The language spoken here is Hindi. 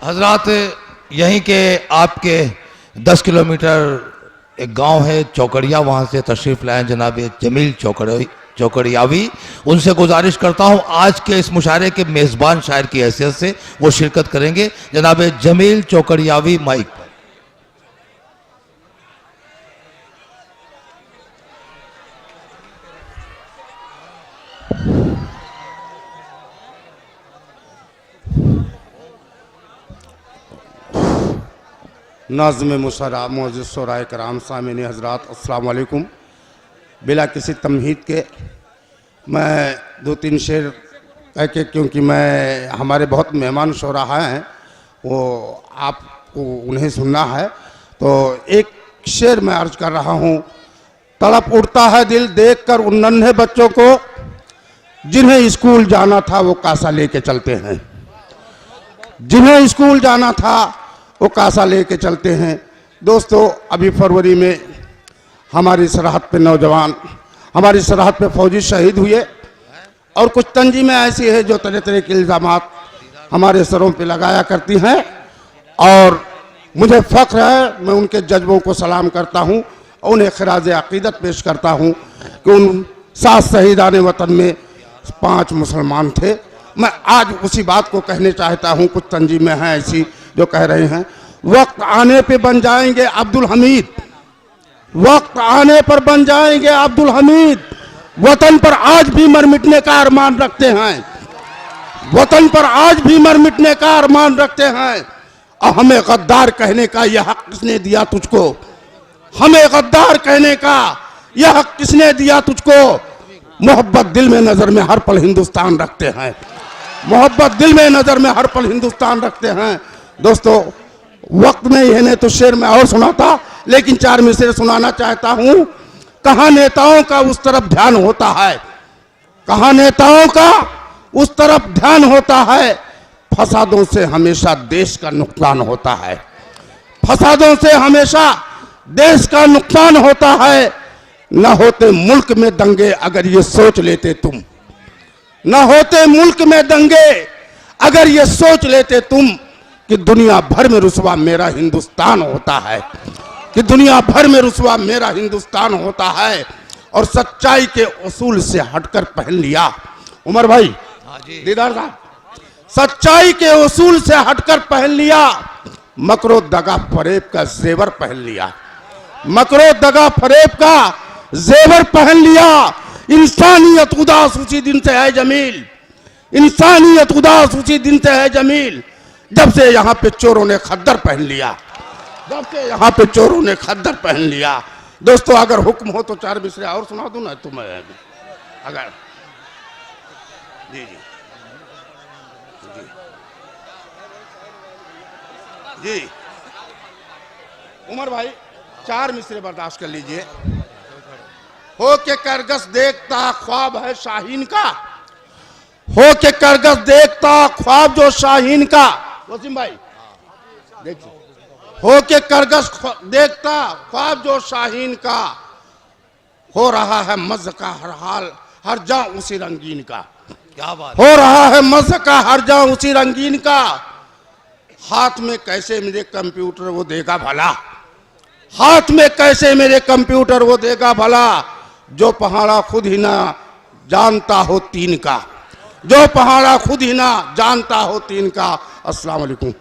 हजरात, यहीं के आपके 10 किलोमीटर एक गांव है चौकड़िया, वहां से तशरीफ लाए जनाब जमील चौकड़ियावी। उनसे गुजारिश करता हूं आज के इस मुशायरे के मेज़बान शायर की हैसियत से वो शिरकत करेंगे। जनाब जमील चौकड़ियावी माइक पर। नाज़्म मुशर्रा मोअज़्ज़िज़ शोराए कराम सामिन हज़रात, अस्सलाम वालेकुम। बिला किसी तमहीद के मैं 2-3 शेर कह के, क्योंकि मैं हमारे बहुत मेहमान शोरा हैं, वो आपको उन्हें सुनना है, तो एक शेर मैं अर्ज कर रहा हूँ। तड़प उठता है दिल देख कर उन नन्हे बच्चों को, जिन्हें स्कूल जाना था वो कासा लेके चलते हैं। जिन्हें स्कूल जाना था वो कासा लेके चलते हैं। दोस्तों, अभी फरवरी में हमारी सरहद पे नौजवान, हमारी सरहद पे फौजी शहीद हुए, और कुछ तंजीमें ऐसी है जो तरह तरह के इल्ज़ामात हमारे सरों पे लगाया करती हैं, और मुझे फ़ख्र है, मैं उनके जज्बों को सलाम करता हूँ और उन्हें खिराज अक़ीदत पेश करता हूँ कि उन 7 शहीदान वतन में 5 मुसलमान थे। मैं आज उसी बात को कहने चाहता हूँ। कुछ तंजीमें हैं ऐसी जो कह रहे हैं, वक्त आने पे बन जाएंगे अब्दुल हमीद, वक्त आने पर बन जाएंगे अब्दुल हमीद, वतन पर आज भी मर मिटने का अरमान रखते हैं, वतन पर आज भी मर मिटने का अरमान रखते हैं। और हमें गद्दार कहने का यह हक किसने दिया तुझको, हमें गद्दार कहने का यह हक किसने दिया तुझको। मोहब्बत दिल में नजर में हर पल हिंदुस्तान रखते हैं, मोहब्बत दिल में नजर में हर पल हिंदुस्तान रखते हैं। दोस्तों, वक्त नहीं है, नहीं तो शेर में और सुनाता, लेकिन 4 मिसरे सुनाना चाहता हूं। कहां नेताओं का उस तरफ ध्यान होता है, कहां नेताओं का उस तरफ ध्यान होता है, फसादों से हमेशा देश का नुकसान होता है, फसादों से हमेशा देश का नुकसान होता है। न होते मुल्क में दंगे अगर ये सोच लेते तुम, न होते मुल्क में दंगे अगर ये सोच लेते तुम कि दुनिया भर में रुसवा मेरा हिंदुस्तान होता है, कि दुनिया भर में रुसवा मेरा हिंदुस्तान होता है। और सच्चाई के उसूल से हटकर पहन लिया, उमर भाई, दीदार साहब, सच्चाई के उसूल से हटकर पहन लिया, मकरो दगा फरेब का जेवर पहन लिया, मकरो दगा फरेब का जेवर पहन लिया। इंसानियत उदास उसी दिन से है जमील, इंसानियत उदास उसी दिन से है जमील, जब से यहाँ पे चोरों ने खद्दर पहन लिया, जब से यहाँ पे चोरों ने खद्दर पहन लिया। दोस्तों, अगर हुक्म हो तो 4 मिसरे और सुना दूं ना तुम्हें, अगर जी जी जी जी उमर भाई, 4 मिसरे बर्दाश्त कर लीजिए। हो के करगस देखता ख्वाब है शाहीन का, हो के करगस देखता ख्वाब जो शाहीन का, वसीम भाई देखिए, हो के करगस देखता ख्वाब जो शाहीन का, हो रहा है मज़ का हर हाल हर जा उसी रंगीन का। क्या बात, हो रहा है मज़ का हर जा उसी रंगीन का। हाथ में कैसे मेरे कंप्यूटर वो देगा भला, हाथ में कैसे मेरे कंप्यूटर वो देगा भला, जो पहाड़ा खुद ही ना जानता हो तीन का, जो पहाड़ा खुद ही ना जानता हो तीन का। अस्सलाम वालेकुम।